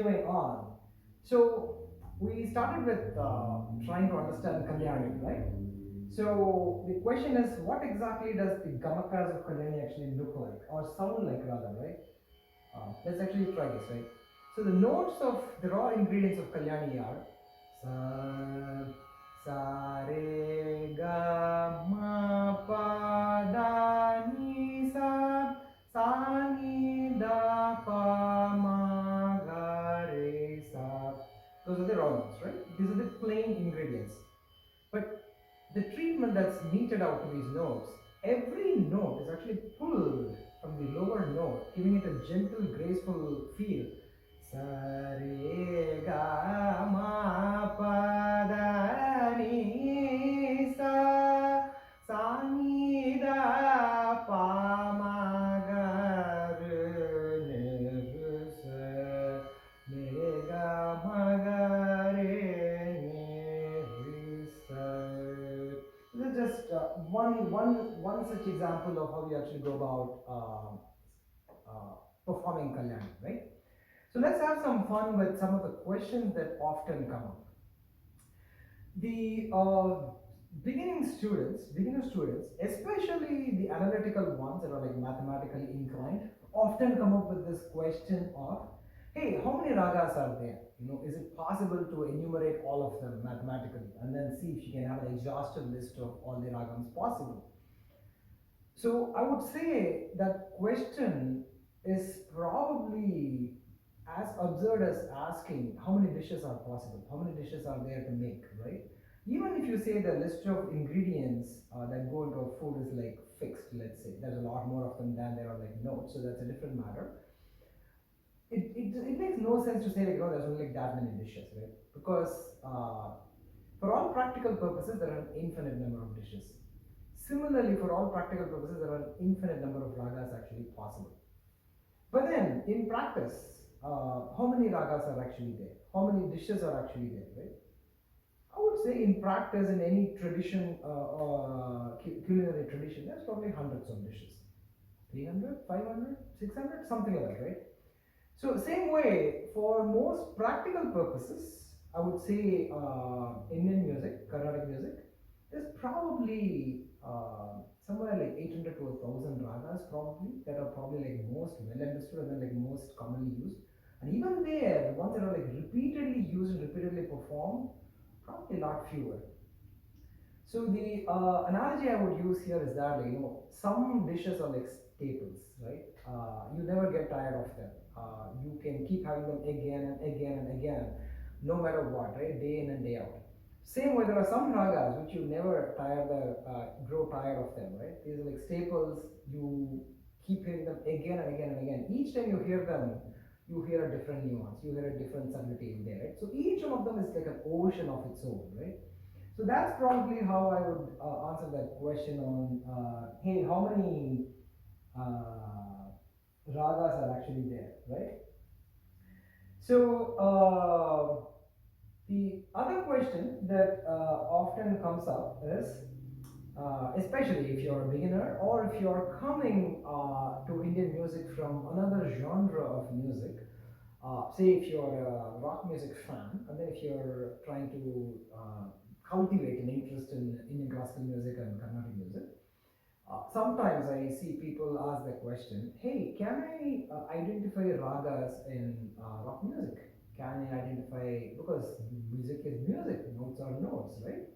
continuing on. So we started with trying to understand Kalyani, right? So the question is, what exactly does the gamakas of Kalyani actually look like or sound like rather, right? Let's actually try this, right? So the notes of the raw ingredients of Kalyani are sa, sa re ga ma pa da ni sa ni da pa ma ga re sa. Those are the raw notes, right? These are the plain ingredients. But the treatment that's meted out to these notes, every note is actually pulled from the lower note, giving it a gentle, graceful feel. Sa re ga ma pa da ni sa ni da pa ma ga re ni sa me ga ma ga re ni sa. This is just one such example of how you actually go about performing Kalyani, right? So let's have some fun with some of the questions that often come up. The beginner students, especially the analytical ones that are like mathematically inclined, often come up with this question of, hey, how many ragas are there? Is it possible to enumerate all of them mathematically and then see if you can have an exhaustive list of all the ragams possible? So I would say that question is probably as absurd as asking how many dishes are possible, how many dishes are there to make, right? Even if you say the list of ingredients that go into a food is like fixed, let's say, there's a lot more of them than there are like notes, so that's a different matter. It makes no sense to say like, there's only like that many dishes, right? Because for all practical purposes, there are an infinite number of dishes. Similarly, for all practical purposes, there are an infinite number of ragas actually possible. But then, in practice, how many ragas are actually there? How many dishes are actually there, right? I would say in practice, in any tradition, culinary tradition, there's probably hundreds of dishes. 300, 500, 600, something like that, right? So same way, for most practical purposes, I would say Indian music, Carnatic music, there's probably somewhere like 800 to 1000 ragas probably that are probably like most well understood and then like most commonly used. And even there, the ones that are like repeatedly used and repeatedly performed, probably a lot fewer. So the analogy I would use here is that some dishes are like staples, right? You never get tired of them. You can keep having them again and again and again, no matter what, right? Day in and day out. Same way, there are some ragas which you never grow tired of them, right? These are like staples. You keep hearing them again and again and again. Each time you hear them, you hear a different nuance. You hear a different subtlety in there, right? So each one of them is like an ocean of its own, right? So that's probably how I would answer that question on, hey, how many ragas are actually there, right? So the other question that often comes up is, especially if you're a beginner or if you're coming to Indian music from another genre of music, say if you're a rock music fan, and then if you're trying to cultivate an interest in Indian classical music and Carnatic music, sometimes I see people ask the question, hey, can I identify ragas in rock music? Can I identify, because music is music, notes are notes, right?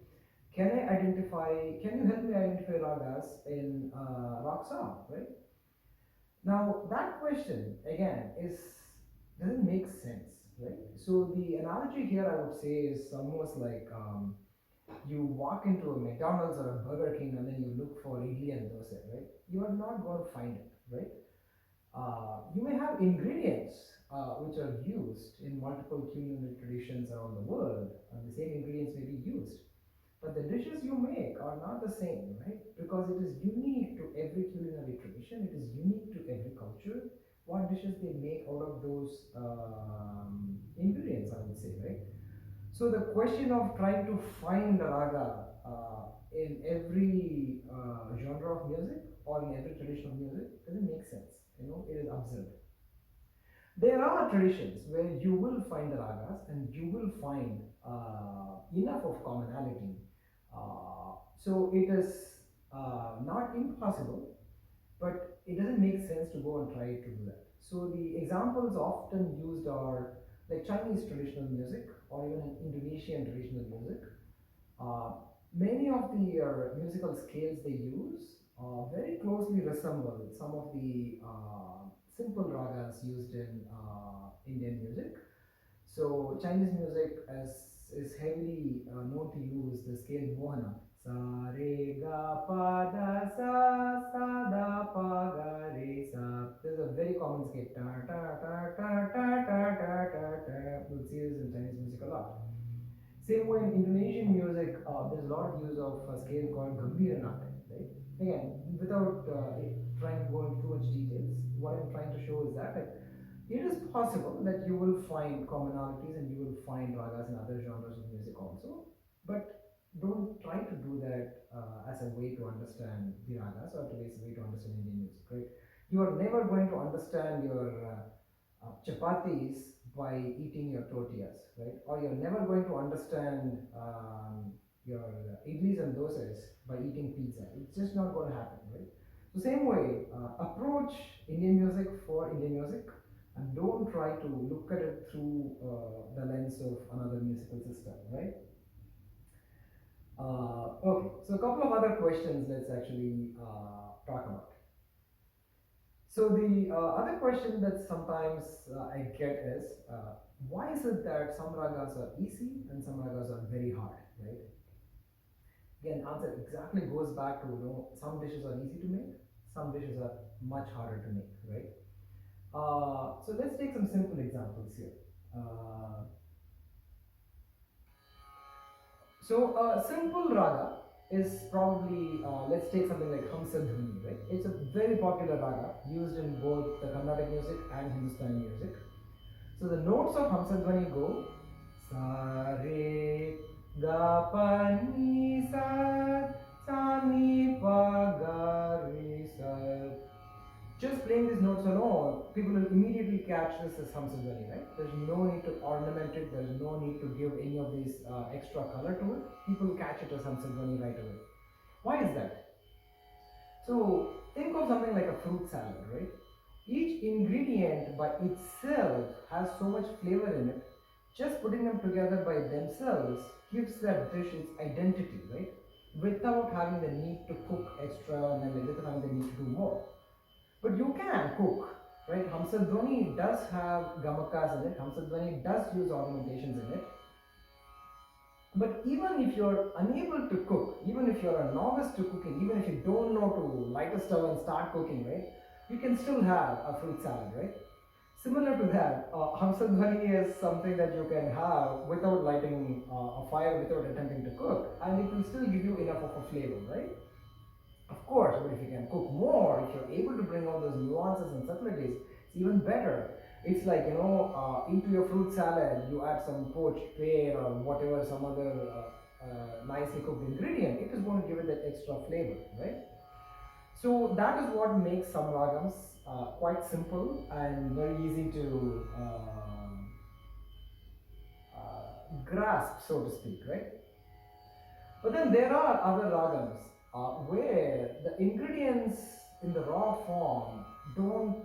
Can you help me identify ragas in rock song, right? Now, that question, again, doesn't make sense, right? So the analogy here I would say is almost like you walk into a McDonald's or a Burger King and then you look for idli and dosa, right? You are not going to find it, right? You may have ingredients which are used in multiple culinary traditions around the world, and the same ingredients may be used. But the dishes you make are not the same, right? Because it is unique to every culinary tradition, it is unique to every culture. What dishes they make out of those ingredients, I would say, right? So the question of trying to find a raga in every genre of music or in every tradition of music doesn't make sense. It is absurd. There are traditions where you will find the ragas and you will find enough of commonality. So it is not impossible, but it doesn't make sense to go and try to do that. So the examples often used are like Chinese traditional music or even Indonesian traditional music. Uh, Many of the musical scales they use very closely resemble some of the simple ragas used in Indian music. So Chinese music is heavily known to use the scale Mohana. Sa re ga pa da sa sa da pa ga re sa. This is a very common scale. Ta ta ta ta ta ta ta ta ta. You'll see this in Chinese music a lot. Same way in Indonesian music, there's a lot of use of a scale called Gambhiranate, right? Again, without trying to go into too much details, what I'm trying to show is that like, it is possible that you will find commonalities and you will find ragas in other genres of music also, but don't try to do that as a way to understand the ragas or as a way to understand Indian music, right? You are never going to understand your chapatis by eating your tortillas, right? Or you're never going to understand your idlis and dosas by eating pizza. It's just not going to happen, right? So same way, approach Indian music for Indian music, and don't try to look at it through the lens of another musical system, right? Okay, so a couple of other questions let's actually talk about. So the other question that sometimes I get is, why is it that some ragas are easy and some ragas are very hard, right? Again, answer exactly goes back to, some dishes are easy to make, some dishes are much harder to make, right? So let's take some simple examples here. Uh, so a simple raga is probably, let's take something like Hamsadhuni, right? It's a very popular raga used in both the Carnatic music and Hindustani music. So the notes of Hamsadhvani go sa re ga pa ni sa ni pa ga re sa. Just playing these notes alone, people will immediately catch this as Hamsadhvani, right? There's no need to ornament it. There's no need to give any of these extra color to it. People catch it as Hamsadhvani right away. Why is that? So think of something like a fruit salad, right? Each ingredient by itself has so much flavor in it. Just putting them together by themselves gives that dish its identity, right? Without having the need to cook extra and then without having the need to do more. But you can cook, right? Hamsadhvani does have gamakas in it. Hamsadhvani does use ornamentations in it. But even if you're unable to cook, even if you're a novice to cooking, even if you don't know to light a stove and start cooking, right? You can still have a fruit salad, right? Similar to that, Hamsadhvani is something that you can have without lighting a fire, without attempting to cook, and it will still give you enough of a flavor, right? Of course, but if you can cook more, if you're able to bring all those nuances and subtleties, it's even better. It's like, into your fruit salad, you add some poached pear or whatever, some other nicely cooked ingredient. It is going to give it that extra flavor, right? So that is what makes some ragams quite simple and very easy to grasp, so to speak, right? But then there are other ragams where the ingredients in the raw form don't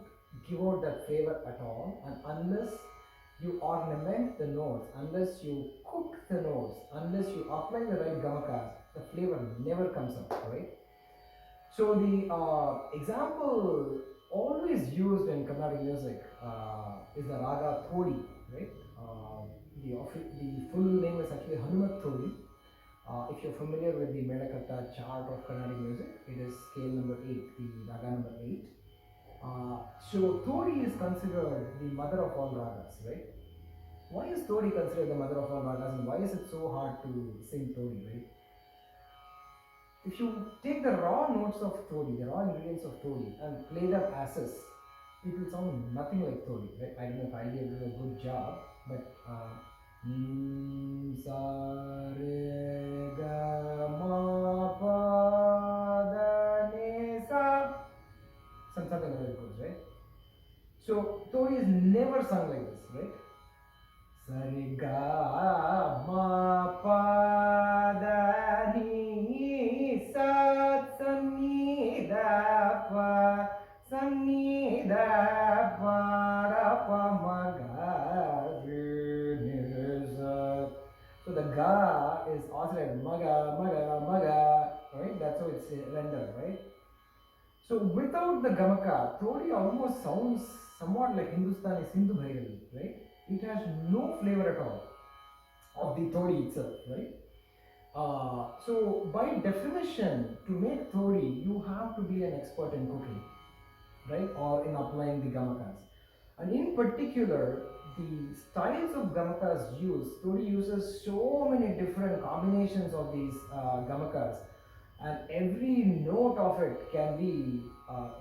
give out that flavor at all, and unless you ornament the notes, unless you cook the notes, unless you apply the right gamakas, the flavor never comes out, right? So the example always used in Carnatic music is the raga Thodi, right? The full name is actually Hanumat Thodi. If you're familiar with the Medakatta chart of Carnatic music, it is scale number 8, the raga number 8. So Thodi is considered the mother of all ragas, right? Why is Thodi considered the mother of all ragas, and why is it so hard to sing Thodi, right? If you take the raw notes of Thodi, the raw ingredients of Thodi, and play them as is, it will sound nothing like Thodi, right? I don't know if I'll be able to do a good job, but sa re ga ma pa da ni sa, something like that it goes, right? So Thodi is never never sung like this, right? Sari ga ma pa da ni sa sa ni da pa sa ni da pa ra pa ma ga re ni sa. So the ga is oscillated, maga maga maga, right? That's how it's rendered, right? So without the gamaka, Todi almost sounds somewhat like Hindustani Sindhu Bhairavi, right? It has no flavor at all of the Todi itself, right? So by definition, to make Todi, you have to be an expert in cooking, right? Or in applying the gamakas. And in particular, the styles of gamakas used, Todi uses so many different combinations of these gamakas, and every note of it can be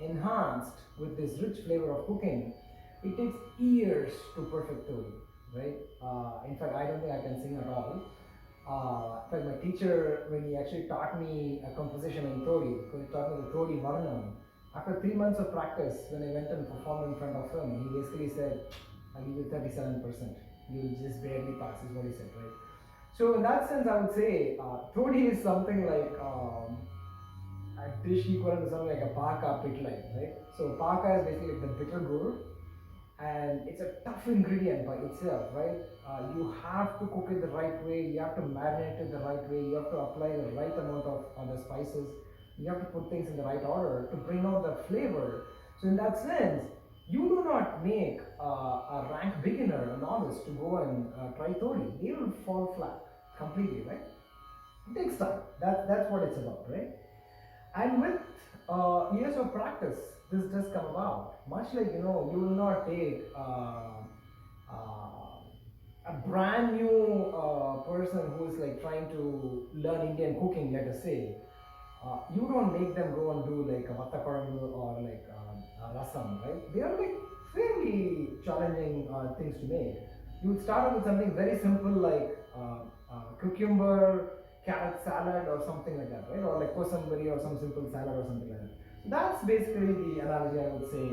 enhanced with this rich flavor of cooking. It takes years to perfect Todi, right? In fact, I don't think I can sing at all. In fact, my teacher, when he actually taught me a composition in Todi, because he taught me the Todi Varnam, after 3 months of practice, when I went and performed in front of him, he basically said, I'll give you 37%. You will just barely pass, is what he said, right? So in that sense, I would say Todi is something like a dish equal to something like a paka pitline, right? So paka is basically like the bitter gourd, and it's a tough ingredient by itself, right? You have to cook it the right way, you have to marinate it the right way, you have to apply the right amount of the spices, you have to put things in the right order to bring out the flavor. So in that sense, you do not make a rank beginner, a novice, to go and try Todi. They will fall flat completely, right? It takes time. That's what it's about, right? And with years of practice, this does come about. Much like, you will not take a brand new person who is like trying to learn Indian cooking, let us say. You don't make them go and do like a vatta korambu or like rasam, right? They are like fairly challenging things to make. You would start out with something very simple like cucumber, carrot salad or something like that, right? Or like kosambari or some simple salad or something like that. So that's basically the analogy I would say,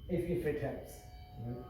if it helps. Right?